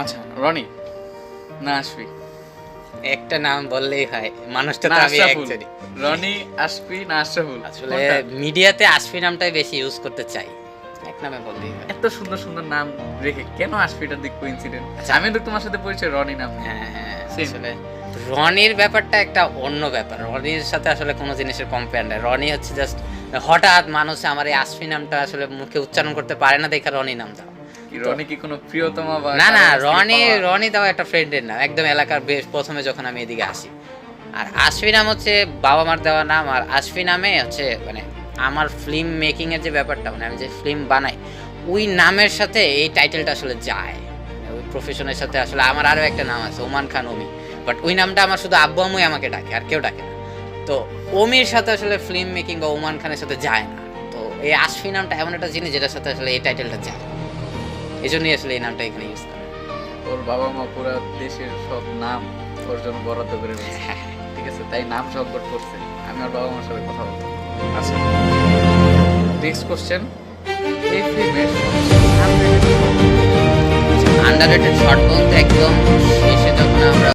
আচ্ছা, রনি না আশফি? একটা নাম বললেই হয়, মানুষটা না তো আমি আশরাফুল? একজনই। রনি, আশফি না আশরাফুল? আসলে কোনটা? মিডিয়াতে আশফি নামটাই বেশি ইউজ করতে চাই, এক নামে বললেই হয়। এত সুন্দর সুন্দর নাম রেখে কেন আশফিটার দিক কোইন্সিডেন্ট? আচ্ছা। আমি তো তোমার সাথে পরিচয় রনি নাম। হ্যাঁ হ্যাঁ, Same. আসলে রনির ব্যাপারটা একটা অন্য ব্যাপার। রনির সাথে আসলে কোনো জিনিসের কম্পেয়ার নাই। রনি হচ্ছে জাস্ট হঠাৎ মানুষ আমার এই আশফি নামটা আসলে মুখে উচ্চারণ করতে পারে না দেখে রনি নাম দাও। কি রনি কি কোনো প্রিয়তমা বা না না, কারো কাছ থেকে পাওয়া? রনি তাও একটা ফ্রেন্ডের নাম, একদম এলাকার বেশ প্রথমে যখন আমি এদিকে আসি। আর আশফি নাম হচ্ছে বাবা মার দেওয়া নাম। আর আশফি নামে হচ্ছে মানে আমার ফিল্ম মেকিং এর যে ব্যাপারটা, মানে আমি যে ফিল্ম বানাই ওই নামের সাথে এই টাইটেলটা আসলে যায়। ওই প্রফেশনের সাথে আসলে আমার আরও একটা নাম আছে ওমান খান ওমি, বাট ওই নামটা আমার শুধু আব্বু আম্মুই আমাকে ডাকে, আর কেউ ডাকে না। তো ওমির সাথে আসলে ফিল্ম মেকিং বা ওমান খানের সাথে যায় না। তো এই আশফি নামটা এমন একটা জিনিস যেটার সাথে আসলে এই টাইটেলটা যায়, এই জন্যই আসলে এই নামটা এখানে ইউজ করে। ওর বাবা মা পুরো দেশের সব নাম ওর জন্য বরাদ্দ করে দিয়েছে। ঠিক আছে, তাই নাম সংকট করছে। আমি ওর বাবা মার সাথে কথা বলবো। আচ্ছা, নেক্সট কোশ্চেন। এই ফিল্মের আন্ডাররেটেড শর্ট বলতে একদম